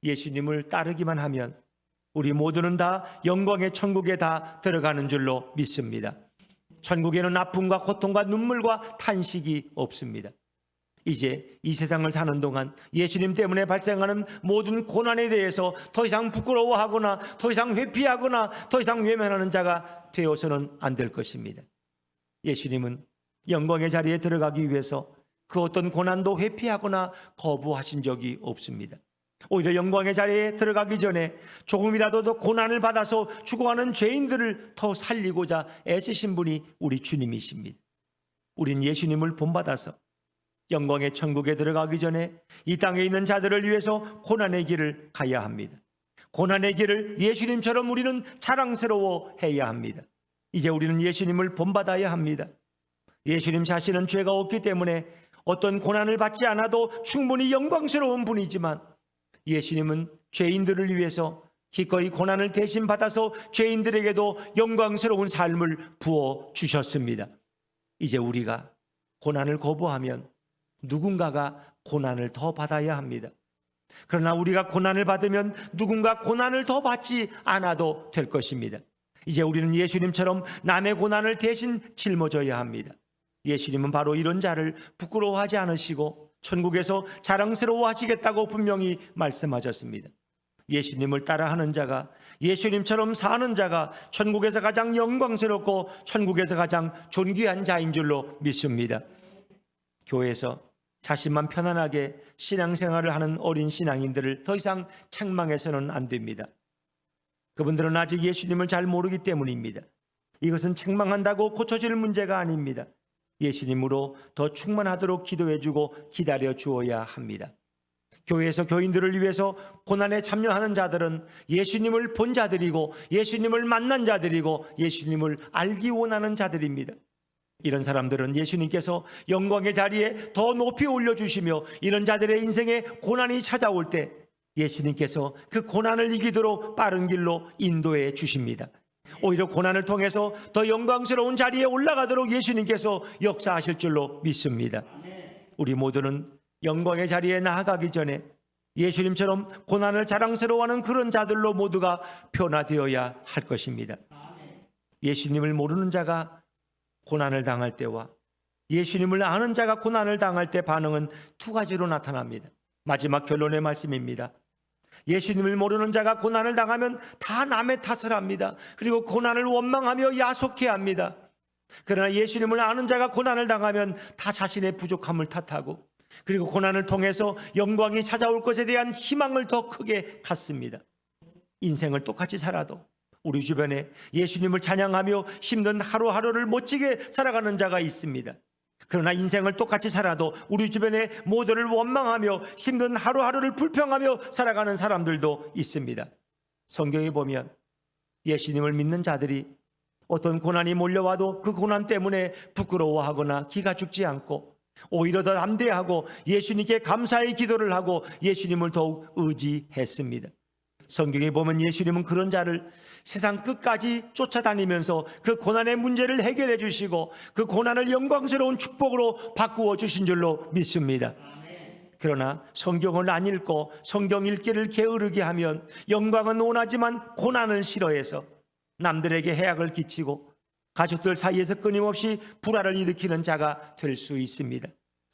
예수님을 따르기만 하면 우리 모두는 다 영광의 천국에 다 들어가는 줄로 믿습니다. 천국에는 아픔과 고통과 눈물과 탄식이 없습니다. 이제 이 세상을 사는 동안 예수님 때문에 발생하는 모든 고난에 대해서 더 이상 부끄러워하거나 더 이상 회피하거나 더 이상 외면하는 자가 되어서는 안 될 것입니다. 예수님은 영광의 자리에 들어가기 위해서 그 어떤 고난도 회피하거나 거부하신 적이 없습니다. 오히려 영광의 자리에 들어가기 전에 조금이라도 더 고난을 받아서 죽어가는 죄인들을 더 살리고자 애쓰신 분이 우리 주님이십니다. 우린 예수님을 본받아서 영광의 천국에 들어가기 전에 이 땅에 있는 자들을 위해서 고난의 길을 가야 합니다. 고난의 길을 예수님처럼 우리는 자랑스러워해야 합니다. 이제 우리는 예수님을 본받아야 합니다. 예수님 자신은 죄가 없기 때문에 어떤 고난을 받지 않아도 충분히 영광스러운 분이지만 예수님은 죄인들을 위해서 기꺼이 고난을 대신 받아서 죄인들에게도 영광스러운 삶을 부어주셨습니다. 이제 우리가 고난을 거부하면 누군가가 고난을 더 받아야 합니다. 그러나 우리가 고난을 받으면 누군가 고난을 더 받지 않아도 될 것입니다. 이제 우리는 예수님처럼 남의 고난을 대신 짊어져야 합니다. 예수님은 바로 이런 자를 부끄러워하지 않으시고 천국에서 자랑스러워 하시겠다고 분명히 말씀하셨습니다. 예수님을 따라하는 자가, 예수님처럼 사는 자가 천국에서 가장 영광스럽고 천국에서 가장 존귀한 자인 줄로 믿습니다. 교회에서 자신만 편안하게 신앙생활을 하는 어린 신앙인들을 더 이상 책망해서는 안 됩니다. 그분들은 아직 예수님을 잘 모르기 때문입니다. 이것은 책망한다고 고쳐질 문제가 아닙니다. 예수님으로 더 충만하도록 기도해주고 기다려 주어야 합니다. 교회에서 교인들을 위해서 고난에 참여하는 자들은 예수님을 본 자들이고 예수님을 만난 자들이고 예수님을 알기 원하는 자들입니다. 이런 사람들은 예수님께서 영광의 자리에 더 높이 올려주시며 이런 자들의 인생에 고난이 찾아올 때 예수님께서 그 고난을 이기도록 빠른 길로 인도해 주십니다. 오히려 고난을 통해서 더 영광스러운 자리에 올라가도록 예수님께서 역사하실 줄로 믿습니다. 우리 모두는 영광의 자리에 나아가기 전에 예수님처럼 고난을 자랑스러워하는 그런 자들로 모두가 변화되어야 할 것입니다. 예수님을 모르는 자가 고난을 당할 때와 예수님을 아는 자가 고난을 당할 때 반응은 두 가지로 나타납니다. 마지막 결론의 말씀입니다. 예수님을 모르는 자가 고난을 당하면 다 남의 탓을 합니다. 그리고 고난을 원망하며 야속해합니다. 그러나 예수님을 아는 자가 고난을 당하면 다 자신의 부족함을 탓하고 그리고 고난을 통해서 영광이 찾아올 것에 대한 희망을 더 크게 갖습니다. 인생을 똑같이 살아도 우리 주변에 예수님을 찬양하며 힘든 하루하루를 멋지게 살아가는 자가 있습니다. 그러나 인생을 똑같이 살아도 우리 주변에 모두를 원망하며 힘든 하루하루를 불평하며 살아가는 사람들도 있습니다. 성경에 보면 예수님을 믿는 자들이 어떤 고난이 몰려와도 그 고난 때문에 부끄러워하거나 기가 죽지 않고 오히려 더 담대하고 예수님께 감사의 기도를 하고 예수님을 더욱 의지했습니다. 성경에 보면 예수님은 그런 자를 세상 끝까지 쫓아다니면서 그 고난의 문제를 해결해 주시고 그 고난을 영광스러운 축복으로 바꾸어 주신 줄로 믿습니다. 그러나 성경을 안 읽고 성경 읽기를 게으르게 하면 영광은 원하지만 고난을 싫어해서 남들에게 해악을 끼치고 가족들 사이에서 끊임없이 불화를 일으키는 자가 될 수 있습니다.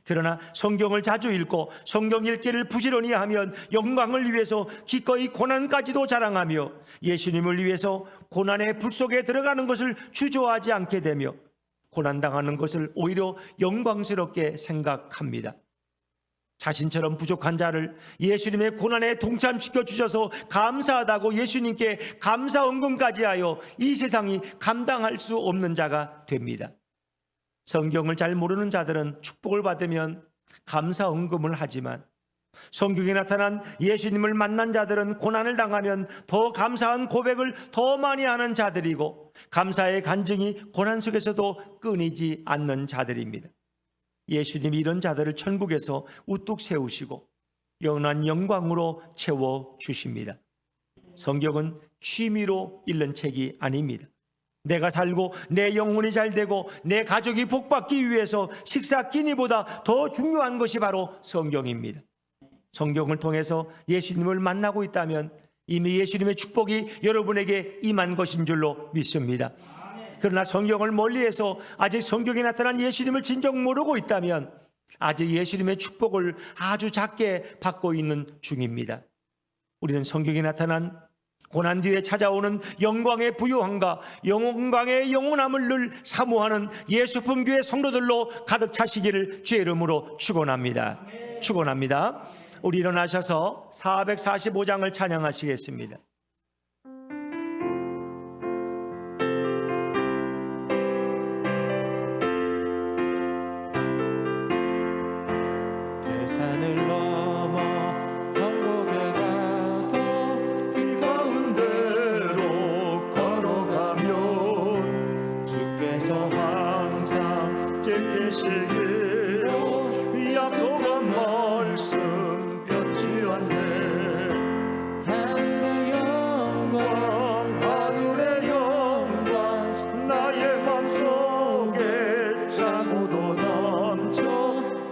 그러나 성경을 자주 읽고 성경 읽기를 부지런히 하면 영광을 위해서 기꺼이 고난까지도 자랑하며 예수님을 위해서 고난의 불 속에 들어가는 것을 주저하지 않게 되며 고난당하는 것을 오히려 영광스럽게 생각합니다. 자신처럼 부족한 자를 예수님의 고난에 동참시켜 주셔서 감사하다고 예수님께 감사 언금까지 하여 이 세상이 감당할 수 없는 자가 됩니다. 성경을 잘 모르는 자들은 축복을 받으면 감사 언금을 하지만 성경에 나타난 예수님을 만난 자들은 고난을 당하면 더 감사한 고백을 더 많이 하는 자들이고 감사의 간증이 고난 속에서도 끊이지 않는 자들입니다. 예수님이 이런 자들을 천국에서 우뚝 세우시고 영원한 영광으로 채워주십니다. 성경은 취미로 읽는 책이 아닙니다. 내가 살고 내 영혼이 잘 되고 내 가족이 복받기 위해서 식사 끼니보다 더 중요한 것이 바로 성경입니다. 성경을 통해서 예수님을 만나고 있다면 이미 예수님의 축복이 여러분에게 임한 것인 줄로 믿습니다. 그러나 성경을 멀리해서 아직 성경에 나타난 예수님을 진정 모르고 있다면 아직 예수님의 축복을 아주 작게 받고 있는 중입니다. 우리는 성경에 나타난 고난 뒤에 찾아오는 영광의 부요함과 영광의 영원함을 늘 사모하는 예수품 교회 성도들로 가득 차시기를 주의 이름으로 축원합니다. 축원합니다. 우리 일어나셔서 445장을 찬양하시겠습니다. 대산을 넘어 왕국에 가도 길 가운데로 걸어가면 주께서 항상 지키시기로 약속한 말씀 변치 않네. 하늘의 영광 하늘의 영광 나의 맘속에 차고도 넘쳐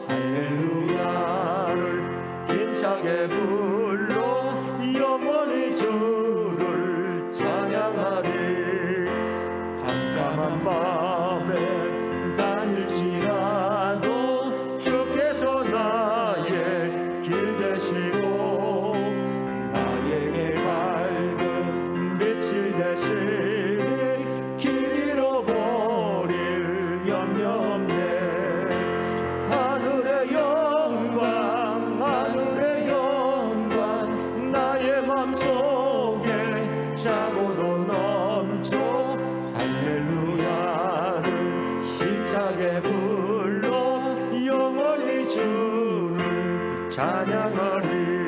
할렐루야를 힘차게 불러 영원히 주를 찬양하리. 깜깜한 밤에 다닐지라도 주께서 나의 길 되시고 나에게 밝은 빛이 되시니 길 잃어버릴 염려 없네. 하늘의 영광 하늘의 영광 나의 맘속에 차고도 넘쳐 할렐루야를 힘차게 불러 영원히 주를 찬양하리.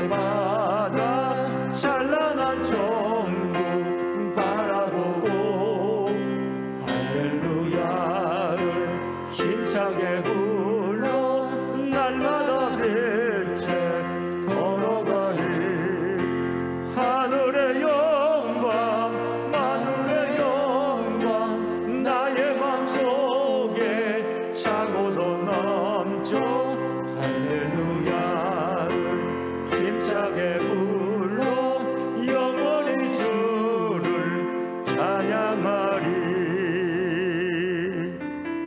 때마다 찬란한 천국 바라보고 할렐루야를 힘차게 불러 날마다 빛에 걸어가리. 하늘의 영광 하늘의 영광 나의 맘속에 차고도 넘쳐